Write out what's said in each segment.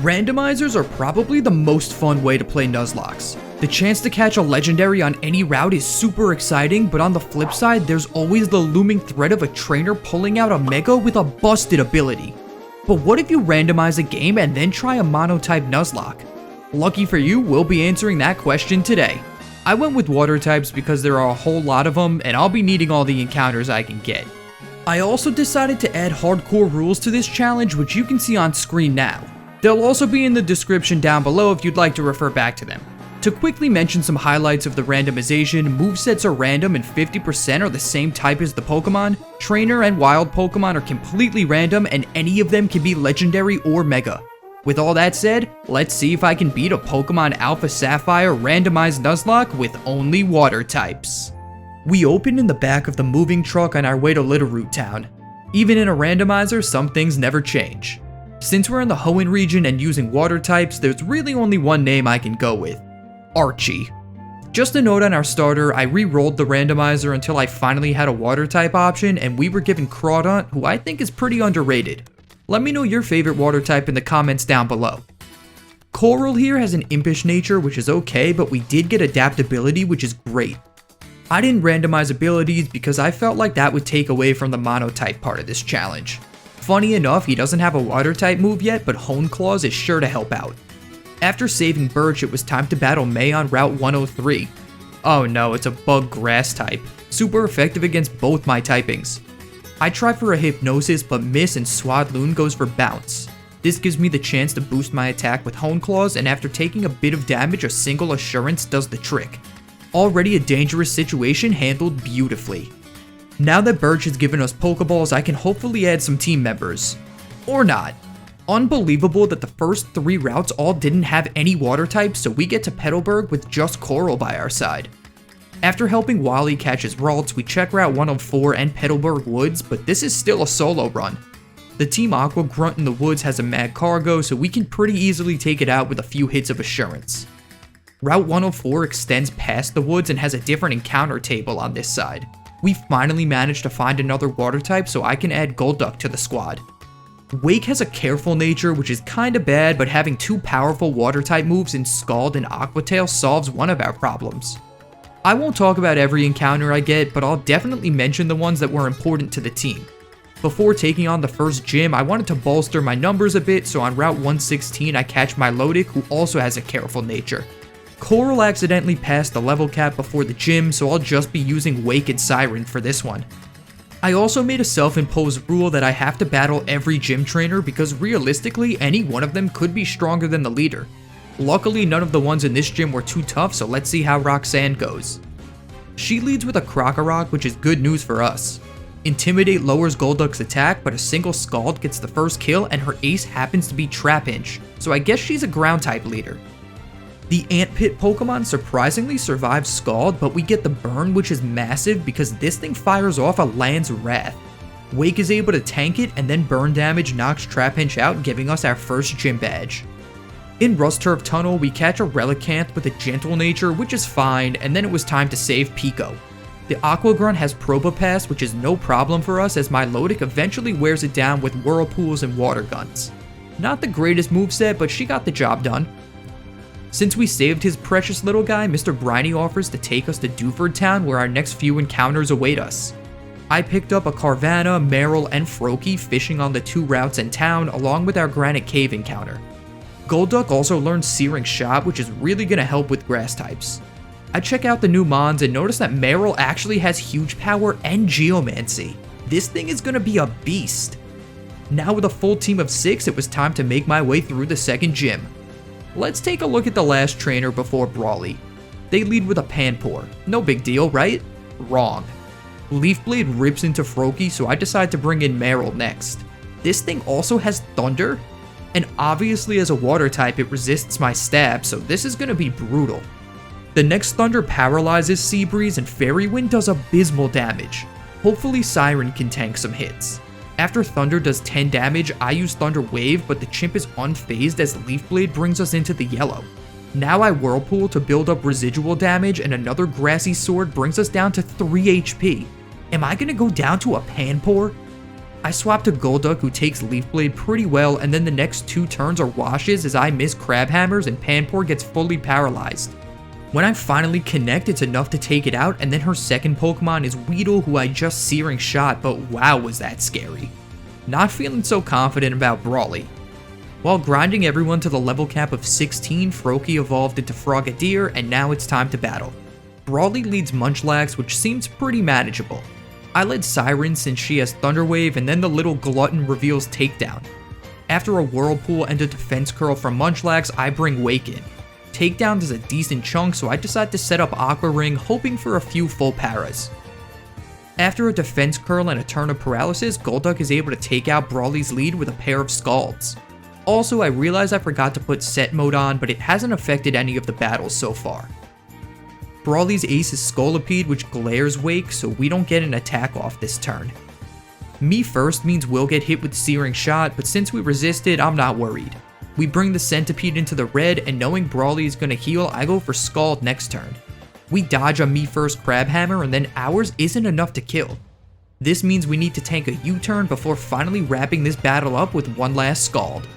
Randomizers are probably the most fun way to play Nuzlockes. The chance to catch a legendary on any route is super exciting, but on the flip side, there's always the looming threat of a trainer pulling out a mega with a busted ability. But what if you randomize a game and then try a monotype Nuzlocke? Lucky for you, we'll be answering that question today. I went with water types because there are a whole lot of them, and I'll be needing all the encounters I can get. I also decided to add hardcore rules to this challenge, which you can see on screen now. They'll also be in the description down below if you'd like to refer back to them. To quickly mention some highlights of the randomization, movesets are random and 50% are the same type as the Pokemon. Trainer and wild Pokemon are completely random and any of them can be legendary or mega. With all that said, let's see if I can beat a Pokemon Alpha Sapphire randomized Nuzlocke with only water types. We open in the back of the moving truck on our way to Littleroot Town. Even in a randomizer, some things never change. Since we're in the Hoenn region and using water types, there's really only one name I can go with. Archie. Just a note on our starter, I re-rolled the randomizer until I finally had a water type option and we were given Crawdaunt, who I think is pretty underrated. Let me know your favorite water type in the comments down below. Coral here has an impish nature, which is okay, but we did get adaptability, which is great. I didn't randomize abilities because I felt like that would take away from the monotype part of this challenge. Funny enough, he doesn't have a water type move yet, but Hone Claws is sure to help out. After saving Birch, it was time to battle May on Route 103. Oh no, it's a bug grass type. Super effective against both my typings. I try for a Hypnosis, but miss and Swadloon goes for Bounce. This gives me the chance to boost my attack with Hone Claws, and after taking a bit of damage, a single Assurance does the trick. Already a dangerous situation handled beautifully. Now that Birch has given us Pokeballs, I can hopefully add some team members. Or not. Unbelievable that the first 3 routes all didn't have any water types, so we get to Petalburg with just Coral by our side. After helping Wally catch his Ralts, we check Route 104 and Petalburg Woods, but this is still a solo run. The Team Aqua grunt in the woods has a mad cargo, so we can pretty easily take it out with a few hits of Assurance. Route 104 extends past the woods and has a different encounter table on this side. We finally managed to find another water type so I can add Golduck to the squad. Wake has a careful nature, which is kinda bad, but having 2 powerful water type moves in Scald and Aqua Tail solves one of our problems. I won't talk about every encounter I get, but I'll definitely mention the ones that were important to the team. Before taking on the first gym, I wanted to bolster my numbers a bit, so on Route 116 I catch Milotic, who also has a careful nature. Coral accidentally passed the level cap before the gym, so I'll just be using Wake and Siren for this one. I also made a self-imposed rule that I have to battle every gym trainer because realistically, any one of them could be stronger than the leader. Luckily, none of the ones in this gym were too tough, so let's see how Roxanne goes. She leads with a Krokorok, which is good news for us. Intimidate lowers Golduck's attack, but a single Scald gets the first kill and her ace happens to be Trapinch, so I guess she's a ground type leader. The Ant Pit Pokemon surprisingly survives Scald, but we get the burn, which is massive because this thing fires off a Land's Wrath. Wake is able to tank it, and then burn damage knocks Trapinch out, giving us our first gym badge. In Rustturf Tunnel, we catch a Relicanth with a gentle nature, which is fine, and then it was time to save Pico. The Aqua Grunt has Probopass, which is no problem for us as Milotic eventually wears it down with Whirlpools and Water Guns. Not the greatest moveset, but she got the job done. Since we saved his precious little guy, Mr. Briny offers to take us to Dewford Town where our next few encounters await us. I picked up a Carvanha, Marill, and Froakie fishing on the 2 routes in town along with our Granite Cave encounter. Golduck also learned Searing Shot, which is really going to help with grass types. I check out the new Mons and notice that Marill actually has huge power and Geomancy. This thing is going to be a beast. Now with a full team of 6, it was time to make my way through the second gym. Let's take a look at the last trainer before Brawly. They lead with a Panpour. No big deal, right? Wrong. Leaf Blade rips into Froakie, so I decide to bring in Marill next. This thing also has Thunder, and obviously as a water type it resists my stab, so this is going to be brutal. The next Thunder paralyzes Seabreeze and Fairy Wind does abysmal damage. Hopefully Siren can tank some hits. After Thunder does 10 damage, I use Thunder Wave, but the chimp is unfazed as Leaf Blade brings us into the yellow. Now I Whirlpool to build up residual damage, and another Grassy Sword brings us down to 3 HP. Am I gonna go down to a Panpour? I swap to Golduck, who takes Leaf Blade pretty well, and then the next 2 turns are washes as I miss Crab Hammers and Panpour gets fully paralyzed. When I finally connect, it's enough to take it out, and then her second Pokemon is Weedle, who I just Searing Shot, but wow was that scary. Not feeling so confident about Brawly. While grinding everyone to the level cap of 16, Froakie evolved into Frogadier, and now it's time to battle. Brawly leads Munchlax, which seems pretty manageable. I led Siren since she has Thunder Wave, and then the little glutton reveals Takedown. After a Whirlpool and a Defense Curl from Munchlax, I bring Wake in. Takedown does a decent chunk, so I decide to set up Aqua Ring, hoping for a few full paras. After a Defense Curl and a turn of Paralysis, Golduck is able to take out Brawly's lead with a pair of Scalds. Also, I realize I forgot to put Set Mode on, but it hasn't affected any of the battles so far. Brawly's ace is Scolipede, which glares Wake, so we don't get an attack off this turn. Me first means we'll get hit with Searing Shot, but since we resisted, I'm not worried. We bring the Centipede into the red, and knowing Brawly is going to heal, I go for Scald next turn. We dodge a Me first Crab Hammer, and then ours isn't enough to kill. This means we need to tank a U-turn before finally wrapping this battle up with one last Scald.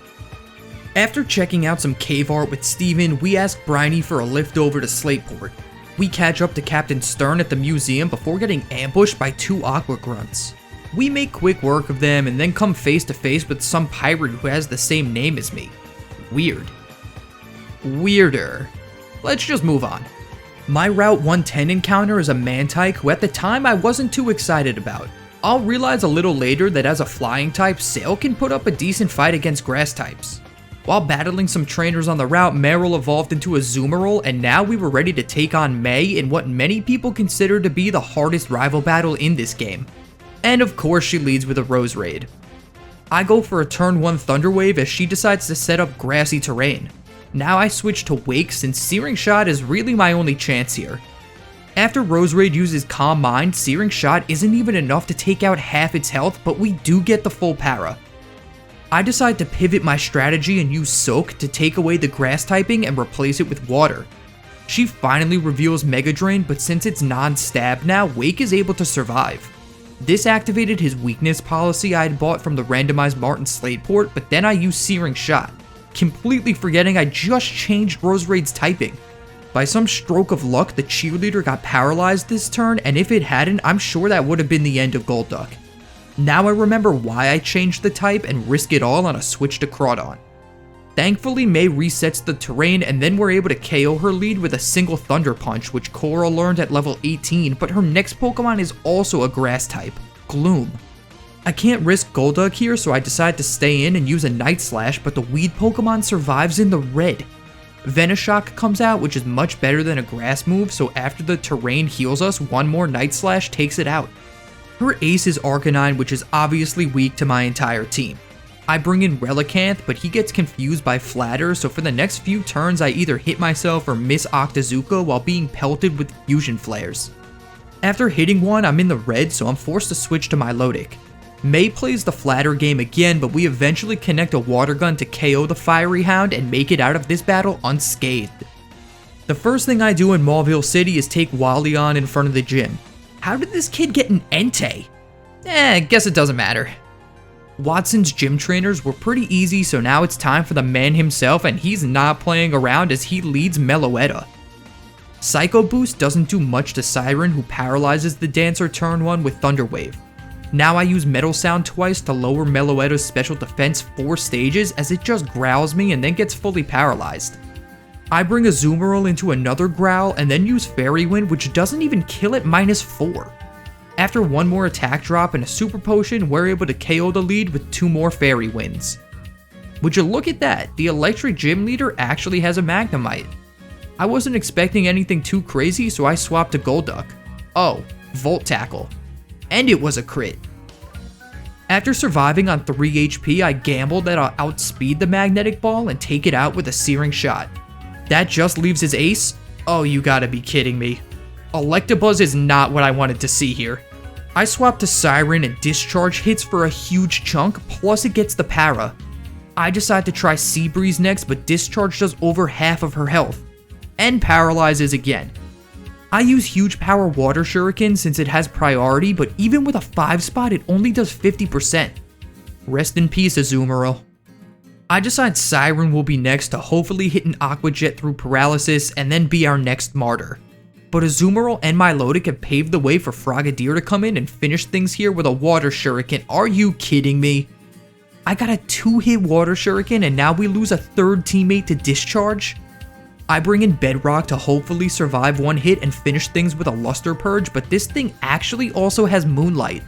After checking out some cave art with Steven, we ask Briny for a lift over to Slateport. We catch up to Captain Stern at the museum before getting ambushed by 2 Aqua Grunts. We make quick work of them and then come face to face with some pirate who has the same name as me. Weird. Weirder. Let's just move on. My Route 110 encounter is a Mantike who at the time I wasn't too excited about. I'll realize a little later that as a flying type, Sail can put up a decent fight against grass types. While battling some trainers on the route, Marill evolved into a Zoomerl, and now we were ready to take on May in what many people consider to be the hardest rival battle in this game. And of course she leads with a Rose Raid. I go for a turn 1 Thunder Wave as she decides to set up grassy terrain. Now I switch to Wake since Searing Shot is really my only chance here. After Rose Raid uses Calm Mind, Searing Shot isn't even enough to take out half its health, but we do get the full para. I decide to pivot my strategy and use Soak to take away the grass typing and replace it with water. She finally reveals Mega Drain, but since it's non-stab now, Wake is able to survive. This activated his weakness policy I had bought from the randomized Martin Slateport, but then I used Searing Shot, completely forgetting I just changed Rose Raid's typing. By some stroke of luck, the cheerleader got paralyzed this turn, and if it hadn't, I'm sure that would have been the end of Golduck. Now I remember why I changed the type and risk it all on a switch to Crawdon. Thankfully, May resets the terrain, and then we're able to KO her lead with a single Thunder Punch, which Cora learned at level 18, but her next Pokemon is also a grass type, Gloom. I can't risk Golduck here, so I decide to stay in and use a Night Slash, but the Weed Pokemon survives in the red. Venoshock comes out, which is much better than a grass move, so after the terrain heals us, one more Night Slash takes it out. Her ace is Arcanine, which is obviously weak to my entire team. I bring in Relicanth, but he gets confused by Flatter, so for the next few turns I either hit myself or miss Octazooka while being pelted with Fusion Flares. After hitting one, I'm in the red, so I'm forced to switch to Milotic. May plays the Flatter game again, but we eventually connect a Water Gun to KO the Fiery Hound and make it out of this battle unscathed. The first thing I do in Mauville City is take Wally on in front of the gym. How did this kid get an Entei? Guess it doesn't matter. Watson's gym trainers were pretty easy, so now it's time for the man himself, and he's not playing around as he leads Meloetta. Psycho Boost doesn't do much to Siren, who paralyzes the Dancer turn 1 with Thunder Wave. Now I use Metal Sound twice to lower Meloetta's special defense 4 stages as it just growls me and then gets fully paralyzed. I bring a Zoomerl into another growl and then use Fairy Wind, which doesn't even kill it -4. After one more attack drop and a Super Potion, we're able to KO the lead with 2 more Fairy Winds. Would you look at that, the Electric Gym Leader actually has a Magnemite. I wasn't expecting anything too crazy, so I swapped to Golduck. Oh, Volt Tackle. And it was a crit. After surviving on 3 HP, I gambled that I'll outspeed the Magnetic Ball and take it out with a Searing Shot. That just leaves his ace? Oh, you gotta be kidding me. Electabuzz is not what I wanted to see here. I swap to Siren and Discharge hits for a huge chunk, plus it gets the para. I decide to try Sea Breeze next, but Discharge does over half of her health. And paralyzes again. I use huge power water shuriken since it has priority, but even with a 5 spot it only does 50%. Rest in peace, Azumarill. I decide Siren will be next to hopefully hit an Aqua Jet through paralysis and then be our next martyr. But Azumarill and Milotic have paved the way for Frogadier to come in and finish things here with a water shuriken. Are you kidding me? I got a 2-hit water shuriken and now we lose a 3rd teammate to discharge? I bring in Bedrock to hopefully survive 1 hit and finish things with a Luster Purge, but this thing actually also has Moonlight.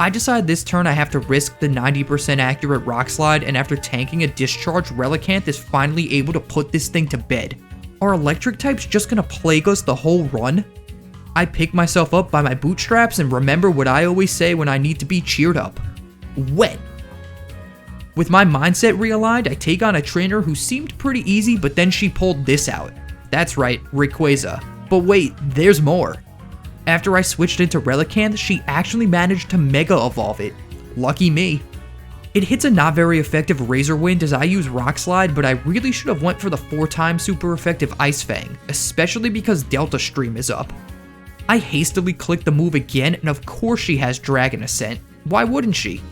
I decide this turn I have to risk the 90% accurate Rock Slide, and after tanking a discharge, Relicanth is finally able to put this thing to bed. Are electric types just gonna plague us the whole run? I pick myself up by my bootstraps and remember what I always say when I need to be cheered up. Wet. With my mindset realigned, I take on a trainer who seemed pretty easy, but then she pulled this out. That's right, Rayquaza. But wait, there's more. After I switched into Relicanth, she actually managed to Mega Evolve it. Lucky me. It hits a not very effective Razor Wind as I use Rock Slide, but I really should have went for the 4-time super effective Ice Fang, especially because Delta Stream is up. I hastily click the move again, and of course she has Dragon Ascent. Why wouldn't she?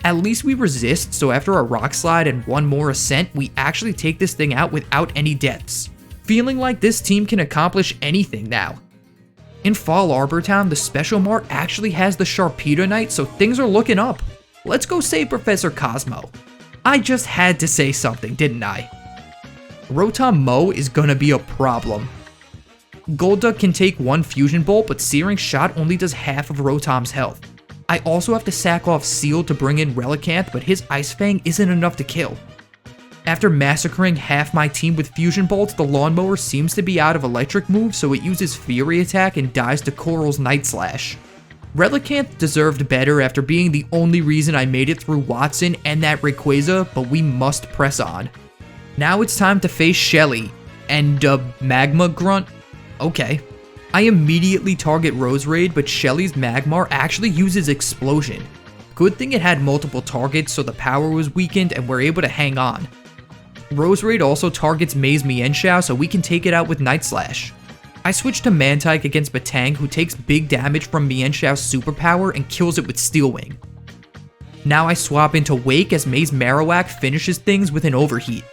At least we resist, so after a Rock Slide and 1 more Ascent, we actually take this thing out without any deaths. Feeling like this team can accomplish anything now. In Fall Arbor Town, the Special Mart actually has the Sharpedo Knight, so things are looking up. Let's go save Professor Cosmo. I just had to say something, didn't I? Rotom Mow is gonna be a problem. Golduck can take 1 Fusion Bolt, but Searing Shot only does half of Rotom's health. I also have to sack off Seal to bring in Relicanth, but his Ice Fang isn't enough to kill. After massacring half my team with Fusion Bolts, the Lawnmower seems to be out of electric moves, so it uses Fury Attack and dies to Coral's Night Slash. Relicanth deserved better after being the only reason I made it through Watson and that Rayquaza, but we must press on. Now it's time to face Shelly, and Magma Grunt? Okay. I immediately target Roserade, but Shelly's Magmar actually uses Explosion. Good thing it had multiple targets, so the power was weakened and we're able to hang on. Roserade also targets Maze Mienshao, so we can take it out with Night Slash. I switch to Mantike against Batang, who takes big damage from Mienshao's superpower and kills it with Steel Wing. Now I swap into Wake as Maze Marowak finishes things with an Overheat.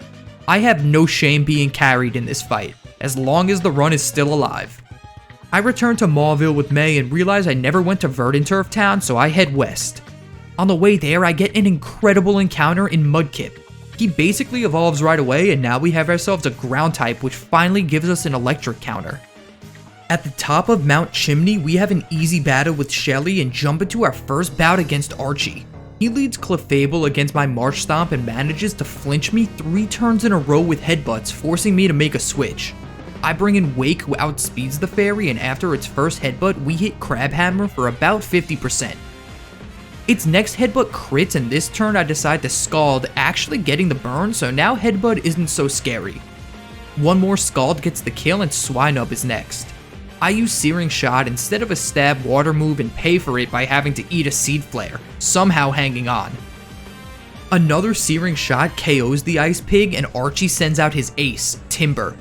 I have no shame being carried in this fight, as long as the run is still alive. I return to Mauville with May and realize I never went to Verdanturf Town, so I head west. On the way there, I get an incredible encounter in Mudkip. He basically evolves right away, and now we have ourselves a ground type, which finally gives us an electric counter. At the top of Mount Chimney, we have an easy battle with Shelly and jump into our first bout against Archie. He leads Clefable against my Marsh Stomp and manages to flinch me 3 turns in a row with headbutts, forcing me to make a switch. I bring in Wake, who outspeeds the fairy, and after its first headbutt, we hit Crabhammer for about 50%. Its next headbutt crits, and this turn I decide to Scald, actually getting the burn, so now headbutt isn't so scary. 1 more Scald gets the kill, and Swinub is next. I use Searing Shot instead of a stab water move and pay for it by having to eat a Seed Flare, somehow hanging on. Another Searing Shot KOs the Ice Pig, and Archie sends out his ace, Timber.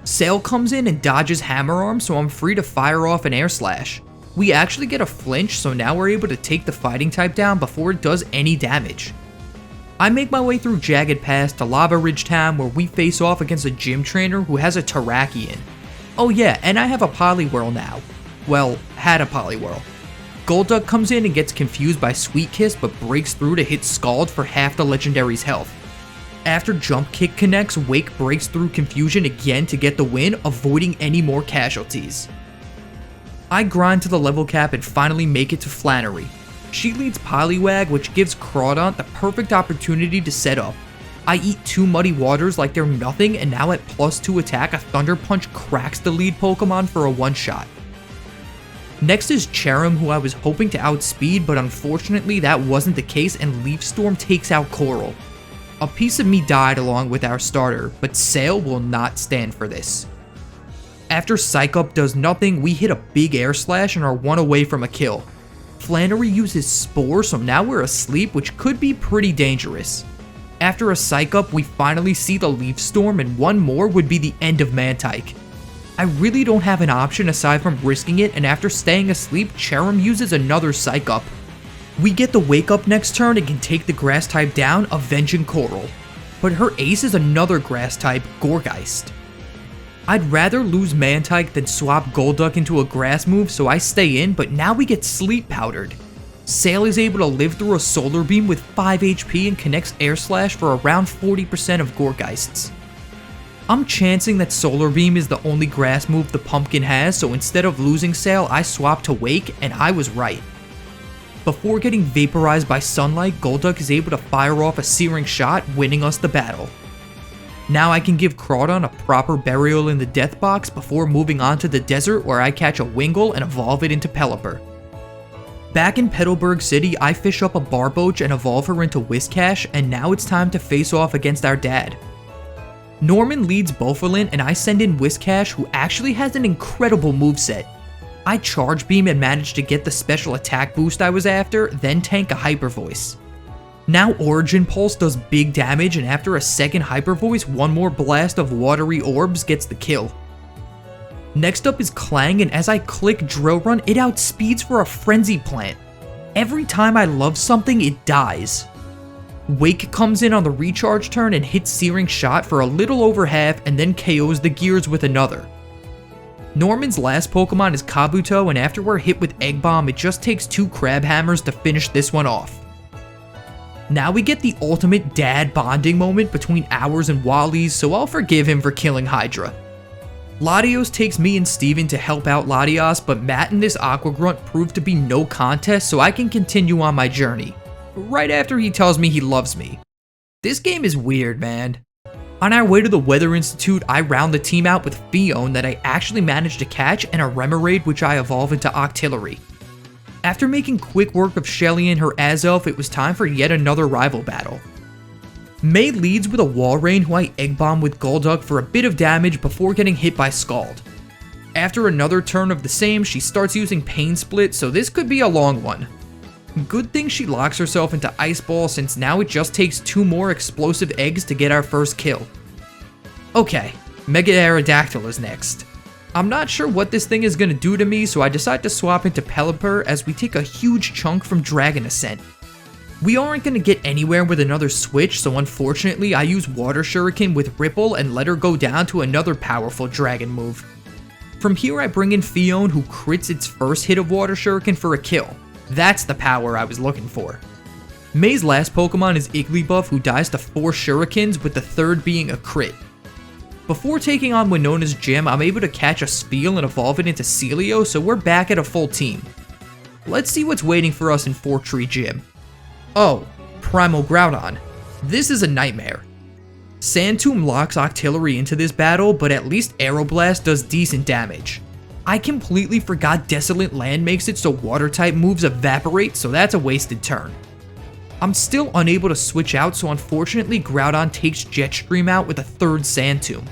Sail comes in and dodges Hammer Arm, so I'm free to fire off an Air Slash. We actually get a flinch, so now we're able to take the fighting type down before it does any damage. I make my way through Jagged Pass to Lava Ridge Town, where we face off against a gym trainer who has a Terrakion. Oh yeah, and I have a Poliwhirl now. Well, had a Poliwhirl. Golduck comes in and gets confused by Sweet Kiss, but breaks through to hit Scald for half the legendary's health. After Jump Kick connects, Wake breaks through Confusion again to get the win, avoiding any more casualties. I grind to the level cap and finally make it to Flannery. She leads Poliwag, which gives Crawdaunt the perfect opportunity to set up. I eat 2 Muddy Waters like they're nothing, and now at +2 attack, a Thunder Punch cracks the lead Pokemon for a one-shot. Next is Cherim, who I was hoping to outspeed, but unfortunately that wasn't the case, and Leaf Storm takes out Coral. A piece of me died along with our starter, but Sail will not stand for this. After Psych Up does nothing, we hit a big Air Slash and are 1 away from a kill. Flannery uses Spore, so now we're asleep, which could be pretty dangerous. After a Psych Up, we finally see the Leaf Storm, and 1 more would be the end of Mantike. I really don't have an option aside from risking it, and after staying asleep, Cherim uses another Psych Up. We get the Wake Up next turn and can take the Grass type down, avenging Coral. But her ace is another Grass type, Gourgeist. I'd rather lose Mantike than swap Golduck into a Grass move, so I stay in, but now we get Sleep Powdered. Sail is able to live through a Solar Beam with 5 HP and connects Air Slash for around 40% of Gourgeists. I'm chancing that Solar Beam is the only Grass move the Pumpkin has, so instead of losing Sail, I swap to Wake, and I was right. Before getting vaporized by sunlight, Golduck is able to fire off a Searing Shot, winning us the battle. Now I can give Crawdon a proper burial in the Death Box before moving on to the desert where I catch a Wingull and evolve it into Pelipper. Back in Petalburg City, I fish up a Barboach and evolve her into Whiscash, and now it's time to face off against our dad. Norman leads Bouffalant and I send in Whiscash, who actually has an incredible moveset. I Charge Beam and manage to get the special attack boost I was after, then tank a Hyper Voice. Now Origin Pulse does big damage, and after a second Hyper Voice, one more blast of watery orbs gets the kill. Next up is Clang, and as I click Drill Run, it outspeeds for a Frenzy Plant. Every time I love something, it dies. Wake comes in on the recharge turn and hits Searing Shot for a little over half and then KOs the Gears with another. Norman's last Pokemon is Kabuto, and after we're hit with Egg Bomb, it just takes 2 Crab Hammers to finish this one off. Now we get the ultimate dad bonding moment between ours and Wally's, so I'll forgive him for killing Hydra. Latios takes me and Steven to help out Latios, but Matt and this Aqua Grunt prove to be no contest, so I can continue on my journey. Right after he tells me he loves me. This game is weird, man. On our way to the Weather Institute, I round the team out with Fion that I actually managed to catch, and a Remoraid which I evolve into Octillery. After making quick work of Shelly and her Azelf, it was time for yet another rival battle. May leads with a Walrein, who I Egg Bomb with Golduck for a bit of damage before getting hit by Scald. After another turn of the same, she starts using Pain Split, so this could be a long one. Good thing she locks herself into Ice Ball, since now it just takes 2 more explosive eggs to get our first kill. Okay, Mega Aerodactyl is next. I'm not sure what this thing is going to do to me, so I decide to swap into Pelipper as we take a huge chunk from Dragon Ascent. We aren't going to get anywhere with another switch, so unfortunately I use Water Shuriken with Ripple and let her go down to another powerful dragon move. From here I bring in Fion, who crits its first hit of Water Shuriken for a kill. That's the power I was looking for. May's last Pokemon is Igglybuff, who dies to 4 Shurikens, with the third being a crit. Before taking on Winona's gym, I'm able to catch a Spheal and evolve it into Celio, so we're back at a full team. Let's see what's waiting for us in Fortree Gym. Oh, Primal Groudon. This is a nightmare. Sandtomb locks Octillery into this battle, but at least Aeroblast does decent damage. I completely forgot Desolate Land makes it so Water-type moves evaporate, so that's a wasted turn. I'm still unable to switch out, so unfortunately Groudon takes Jetstream out with a third Sandtomb.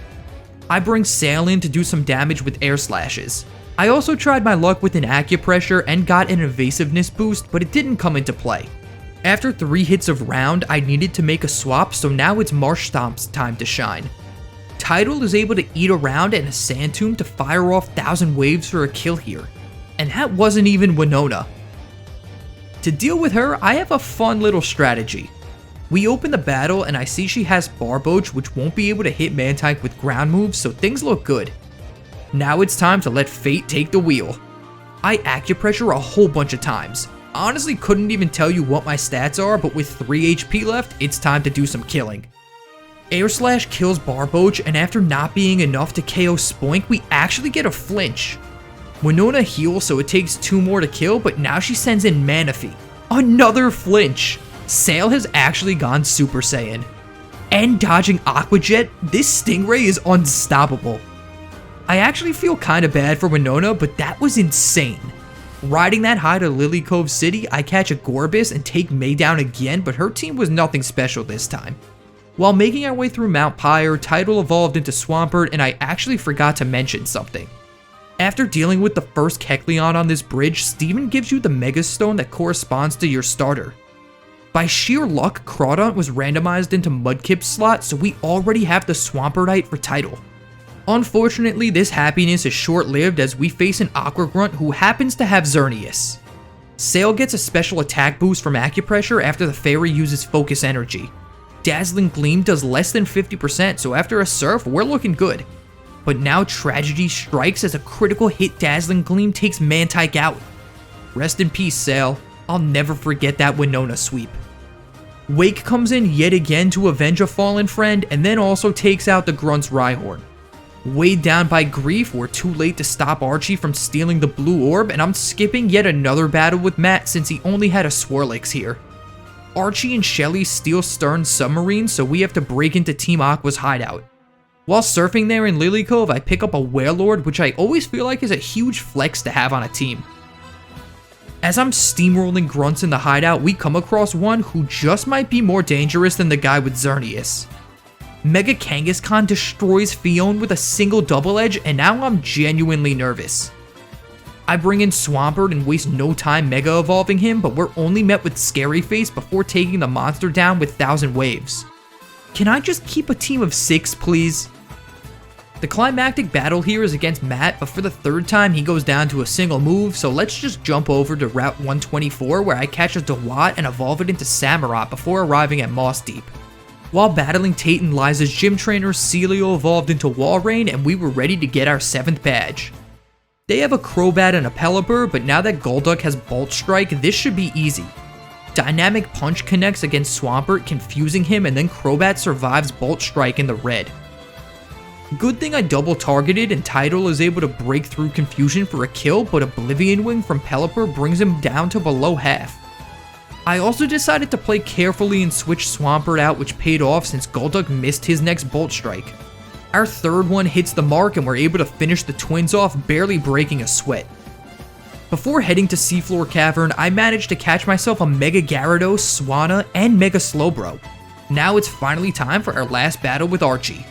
I bring Sail in to do some damage with Air Slashes. I also tried my luck with an Acupressure and got an Evasiveness boost, but it didn't come into play. After 3 hits of Round, I needed to make a swap, so now it's Marsh Stomp's time to shine. Tidal is able to eat a Round and a Sandtomb to fire off 1000 Waves for a kill here. And that wasn't even Winona. To deal with her, I have a fun little strategy. We open the battle and I see she has Barboach, which won't be able to hit Mantike with ground moves, so things look good. Now it's time to let fate take the wheel. I Acupressure a whole bunch of times. Honestly couldn't even tell you what my stats are, but with 3 HP left, it's time to do some killing. Air Slash kills Barboach, and after not being enough to KO Spoink, we actually get a flinch. Winona heals, so it takes 2 more to kill, but now she sends in Manaphy. Another flinch! Sail has actually gone Super Saiyan. And dodging Aqua Jet, this Stingray is unstoppable. I actually feel kinda bad for Winona, but that was insane. Riding that high to Lily Cove City, I catch a Gorbis and take May down again, but her team was nothing special this time. While making our way through Mount Pyre, Tidal evolved into Swampert, and I actually forgot to mention something. After dealing with the first Kecleon on this bridge, Steven gives you the Mega Stone that corresponds to your starter. By sheer luck, Crawdon was randomized into Mudkip's slot, so we already have the Swampertite for Tidal. Unfortunately, this happiness is short-lived as we face an Aqua Grunt who happens to have Xerneas. Sail gets a special attack boost from acupressure after the fairy uses focus energy. Dazzling Gleam does less than 50%, so after a surf, we're looking good. But now Tragedy strikes as a critical hit Dazzling Gleam takes Monotype out. Rest in peace, Sail. I'll never forget that Winona sweep. Wake comes in yet again to avenge a fallen friend and then also takes out the Grunt's Rhyhorn. Weighed down by grief, we're too late to stop Archie from stealing the blue orb, and I'm skipping yet another battle with Matt since he only had a Swirlix here. Archie and Shelly steal Stern's submarine, so we have to break into Team Aqua's hideout. While surfing there in Lily Cove, I pick up a Warlord, which I always feel like is a huge flex to have on a team. As I'm steamrolling grunts in the hideout, we come across one who just might be more dangerous than the guy with Xerneas. Mega Kangaskhan destroys Fion with a single double edge, and now I'm genuinely nervous. I bring in Swampert and waste no time mega evolving him, but we're only met with Scary Face before taking the monster down with 1000 waves. Can I just keep a team of 6, please? The climactic battle here is against Matt, but for the third time he goes down to a single move, so let's just jump over to Route 124 where I catch a Dewott and evolve it into Samurott before arriving at Moss Deep. While battling Tate and Liza's gym trainer, Celio evolved into Walrein and we were ready to get our 7th badge. They have a Crobat and a Pelipper, but now that Golduck has Bolt Strike, this should be easy. Dynamic Punch connects against Swampert, confusing him, and then Crobat survives Bolt Strike in the red. Good thing I double targeted and Tidal is able to break through confusion for a kill, but Oblivion Wing from Pelipper brings him down to below half. I also decided to play carefully and switch Swampert out, which paid off since Golduck missed his next Bolt Strike. Our third one hits the mark and we're able to finish the twins off, barely breaking a sweat. Before heading to Seafloor Cavern, I managed to catch myself a Mega Gyarados, Swanna, and Mega Slowbro. Now it's finally time for our last battle with Archie.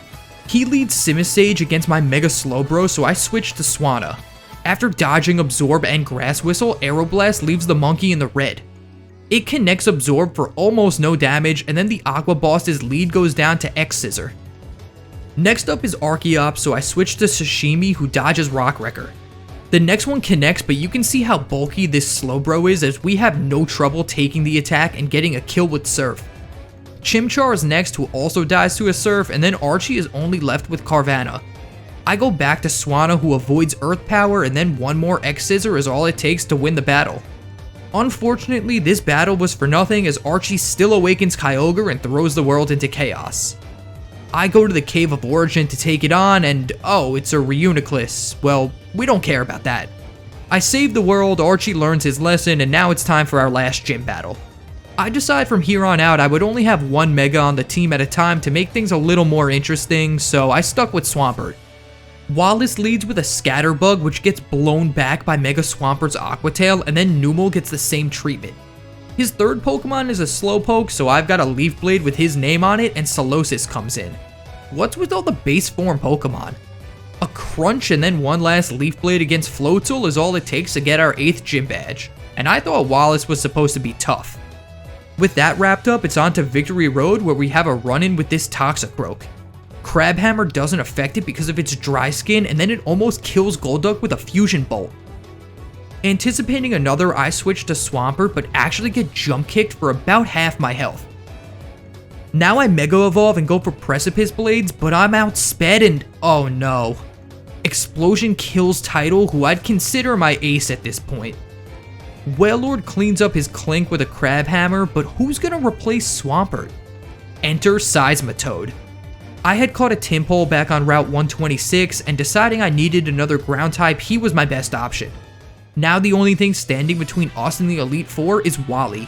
He leads Simisage against my Mega Slowbro, so I switched to Swanna. After dodging Absorb and Grass Whistle, Aeroblast leaves the monkey in the red. It connects Absorb for almost no damage, and then the Aqua Boss's lead goes down to X-Scissor. Next up is Archeops, so I switch to Sashimi, who dodges Rock Wrecker. The next one connects, but you can see how bulky this Slowbro is as we have no trouble taking the attack and getting a kill with Surf. Chimchar is next, who also dies to a Surf, and then Archie is only left with Carvanha. I go back to Swanna, who avoids Earth Power, and then one more X-Scissor is all it takes to win the battle. Unfortunately, this battle was for nothing as Archie still awakens Kyogre and throws the world into chaos. I go to the Cave of Origin to take it on, and oh, it's a Reuniclus. Well, we don't care about that. I save the world, Archie learns his lesson, and now it's time for our last gym battle. I decide from here on out I would only have one Mega on the team at a time to make things a little more interesting, so I stuck with Swampert. Wallace leads with a Scatterbug, which gets blown back by Mega Swampert's Aqua Tail, and then Numel gets the same treatment. His third Pokemon is a Slowpoke, so I've got a Leaf Blade with his name on it, and Solosis comes in. What's with all the base form Pokemon? A Crunch and then one last Leaf Blade against Floatzel is all it takes to get our 8th gym badge, and I thought Wallace was supposed to be tough. With that wrapped up, it's on to Victory Road where we have a run-in with this Toxicroak. Crabhammer doesn't affect it because of its dry skin, and then it almost kills Golduck with a Fusion Bolt. Anticipating another, I switch to Swampert, but actually get jump kicked for about half my health. Now I Mega Evolve and go for Precipice Blades, but I'm outsped and oh no. Explosion kills Tidal, who I'd consider my ace at this point. Wailord cleans up his Clink with a Crabhammer, but who's gonna replace Swampert? Enter Seismitoad. I had caught a Tympole back on Route 126, and deciding I needed another ground type, he was my best option. Now the only thing standing between us and the Elite Four is Wally.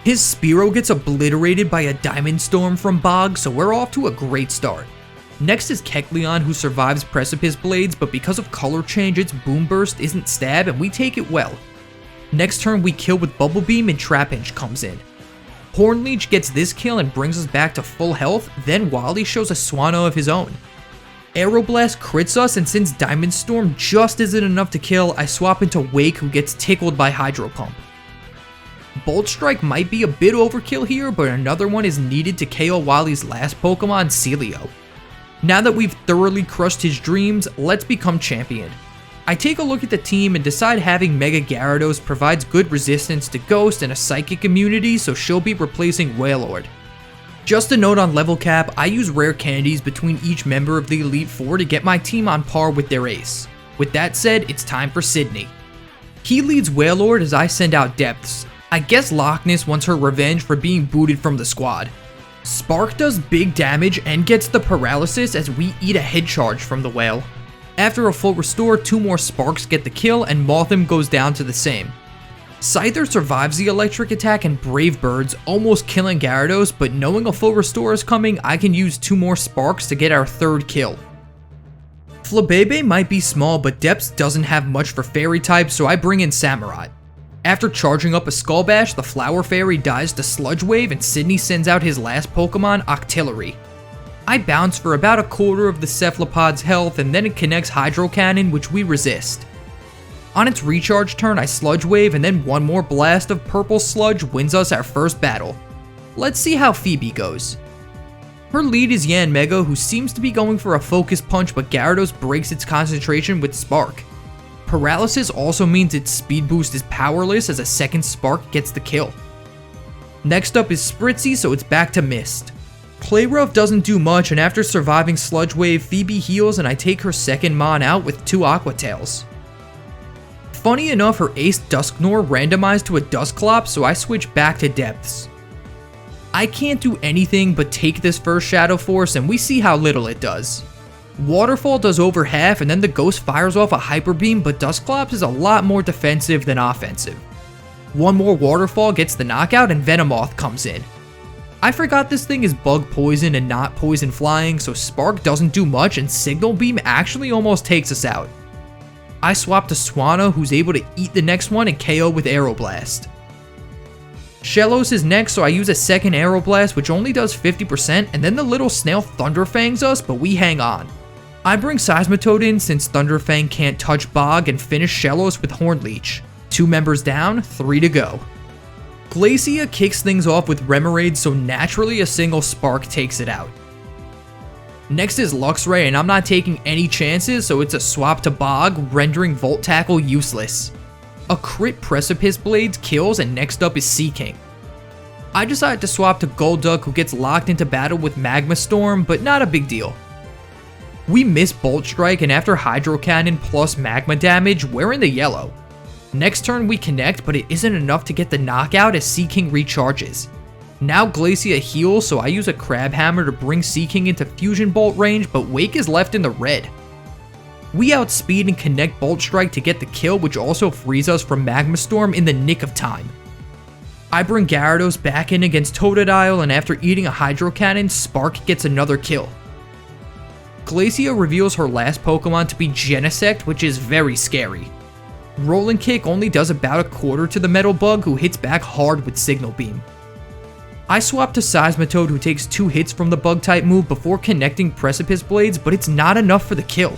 His Spearow gets obliterated by a Diamond Storm from Bog, so we're off to a great start. Next is Kecleon, who survives Precipice Blades, but because of color change, its Boom Burst isn't stab, and we take it well. Next turn we kill with Bubble Beam and Trapinch comes in. Hornleech gets this kill and brings us back to full health, then Wally shows a Swanna of his own. Aeroblast crits us, and since Diamond Storm just isn't enough to kill, I swap into Wake, who gets tickled by Hydro Pump. Bolt Strike might be a bit overkill here, but another one is needed to KO Wally's last Pokemon, Celio. Now that we've thoroughly crushed his dreams, let's become champion. I take a look at the team and decide having Mega Gyarados provides good resistance to Ghost and a Psychic immunity, so she'll be replacing Wailord. Just a note on level cap, I use rare candies between each member of the Elite Four to get my team on par with their ace. With that said, it's time for Sydney. He leads Wailord as I send out depths. I guess Loch Ness wants her revenge for being booted from the squad. Spark does big damage and gets the paralysis as we eat a head charge from the whale. After a full restore, 2 more Sparks get the kill and Mothim goes down to the same. Scyther survives the electric attack and Brave Birds, almost killing Gyarados, but knowing a full restore is coming, I can use 2 more Sparks to get our 3rd kill. Flabebe might be small, but Depths doesn't have much for fairy types, so I bring in Samurott. After charging up a Skull Bash, the Flower Fairy dies to Sludge Wave and Sydney sends out his last Pokemon, Octillery. I bounce for about a quarter of the Cephalopod's health and then it connects Hydro Cannon, which we resist. On its recharge turn, I Sludge Wave and then 1 more blast of Purple Sludge wins us our first battle. Let's see how Phoebe goes. Her lead is Yanmega, who seems to be going for a Focus Punch, but Gyarados breaks its concentration with Spark. Paralysis also means its Speed Boost is powerless as a second Spark gets the kill. Next up is Spritzy, so it's back to Mist. Play Rough doesn't do much, and after surviving Sludge Wave, Phoebe heals and I take her second Mon out with 2 Aqua Tails. Funny enough, her ace Dusknoir randomized to a Dusclops, so I switch back to Depths. I can't do anything but take this first Shadow Force and we see how little it does. Waterfall does over half and then the Ghost fires off a Hyper Beam, but Dusclops is a lot more defensive than offensive. 1 more Waterfall gets the knockout and Venomoth comes in. I forgot this thing is bug poison and not poison flying, so Spark doesn't do much and Signal Beam actually almost takes us out. I swap to Swanna, who's able to eat the next one and KO with Aeroblast. Shellos is next, so I use a second Aeroblast, which only does 50%, and then the little snail Thunderfangs us, but we hang on. I bring Seismitoad in since Thunderfang can't touch Bog and finish Shellos with Horn Leech. 2 members down, 3 to go. Glacia kicks things off with Remoraid, so naturally a single Spark takes it out. Next is Luxray, and I'm not taking any chances, so it's a swap to Bog, rendering Volt Tackle useless. A crit Precipice Blades kills, and next up is Seaking. I decide to swap to Golduck, who gets locked into battle with Magma Storm, but not a big deal. We miss Bolt Strike, and after Hydro Cannon plus Magma damage, we're in the yellow. Next turn we connect, but it isn't enough to get the knockout as Seaking recharges. Now Glacia heals, so I use a Crab Hammer to bring Seaking into Fusion Bolt range, but Wake is left in the red. We outspeed and connect Bolt Strike to get the kill, which also frees us from Magma Storm in the nick of time. I bring Gyarados back in against Totodile, and after eating a Hydro Cannon, Spark gets another kill. Glacia reveals her last Pokemon to be Genesect, which is very scary. Rolling Kick only does about a quarter to the Metal Bug, who hits back hard with Signal Beam. I swap to Seismitoad, who takes 2 hits from the Bug-type move before connecting Precipice Blades, but it's not enough for the kill.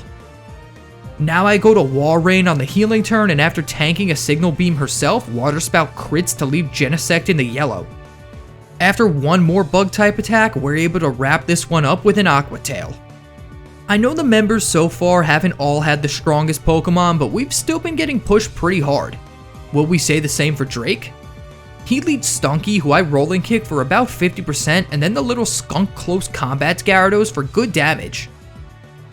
Now I go to Walrein on the healing turn, and after tanking a Signal Beam herself, Waterspout crits to leave Genesect in the yellow. After 1 more Bug-type attack, we're able to wrap this one up with an Aqua Tail. I know the members so far haven't all had the strongest Pokemon, but we've still been getting pushed pretty hard. Will we say the same for Drake? He leads Stunky, who I Rolling Kick for about 50%, and then the little Skunk Close Combats Gyarados for good damage.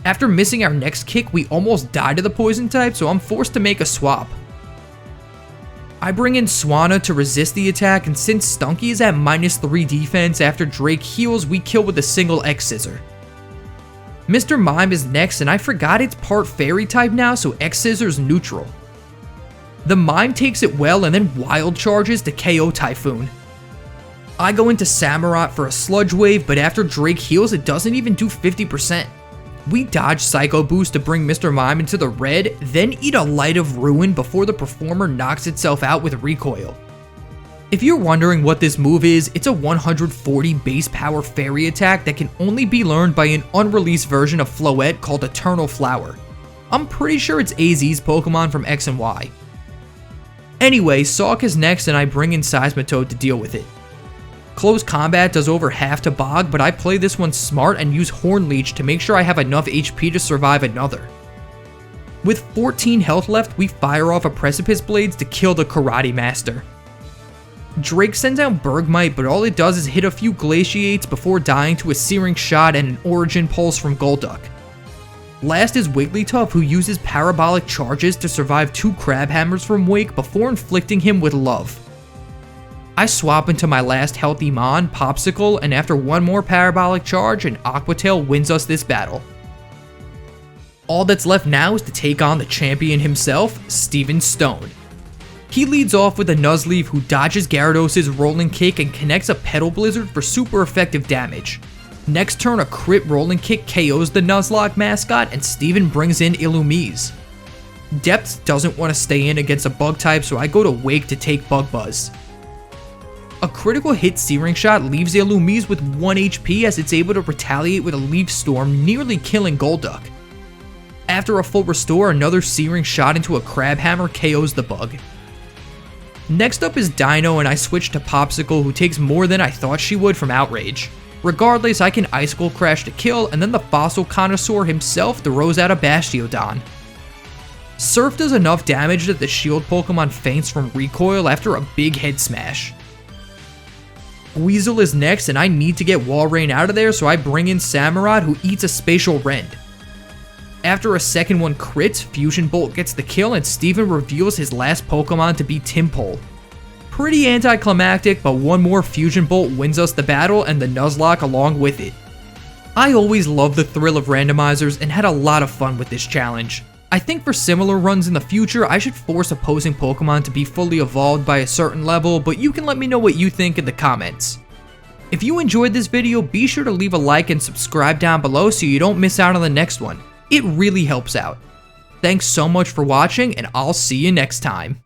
After missing our next kick, we almost die to the Poison type, so I'm forced to make a swap. I bring in Swanna to resist the attack, and since Stunky is at -3 defense after Drake heals, we kill with a single X-Scissor. Mr. Mime is next, and I forgot it's part Fairy type now, so X-Scissor's neutral. The Mime takes it well and then wild charges to KO Typhoon. I go into Samurott for a Sludge Wave, but after Drake heals, it doesn't even do 50%. We dodge Psycho Boost to bring Mr. Mime into the red, then eat a Light of Ruin before the performer knocks itself out with Recoil. If you're wondering what this move is, it's a 140 base power fairy attack that can only be learned by an unreleased version of Floette called Eternal Flower. I'm pretty sure it's AZ's Pokemon from X and Y. Anyway, Sawk is next and I bring in Seismitoad to deal with it. Close combat does over half to Bog, but I play this one smart and use Horn Leech to make sure I have enough HP to survive another. With 14 health left, we fire off a Precipice Blades to kill the Karate Master. Drake sends out Bergmite, but all it does is hit a few Glaciates before dying to a Searing Shot and an Origin Pulse from Golduck. Last is Wigglytuff, who uses Parabolic Charges to survive 2 Crab Hammers from Wake before inflicting him with Love. I swap into my last healthy Mon, Popsicle, and after one more Parabolic Charge, an Aqua Tail wins us this battle. All that's left now is to take on the champion himself, Steven Stone. He leads off with a Nuzleaf who dodges Gyarados' Rolling Kick and connects a Petal Blizzard for super effective damage. Next turn, a crit Rolling Kick KOs the Nuzlocke mascot and Steven brings in Illumise. Depth doesn't want to stay in against a Bug type, so I go to Wake to take Bug Buzz. A critical hit Searing Shot leaves Illumise with 1 HP as it's able to retaliate with a Leaf Storm, nearly killing Golduck. After a full restore, another Searing Shot into a Crab Hammer KOs the bug. Next up is Dino, and I switch to Popsicle, who takes more than I thought she would from Outrage. Regardless, I can Icicle Crash to kill, and then the Fossil Connoisseur himself throws out a Bastiodon. Surf does enough damage that the Shield Pokemon faints from recoil after a big head smash. Weasel is next, and I need to get Walrein out of there, so I bring in Samurott, who eats a Spatial Rend. After a second one crits, Fusion Bolt gets the kill, and Steven reveals his last Pokemon to be Tympole. Pretty anticlimactic, but one more Fusion Bolt wins us the battle and the Nuzlocke along with it. I always loved the thrill of randomizers and had a lot of fun with this challenge. I think for similar runs in the future, I should force opposing Pokemon to be fully evolved by a certain level, but you can let me know what you think in the comments. If you enjoyed this video, be sure to leave a like and subscribe down below so you don't miss out on the next one. It really helps out. Thanks so much for watching, and I'll see you next time.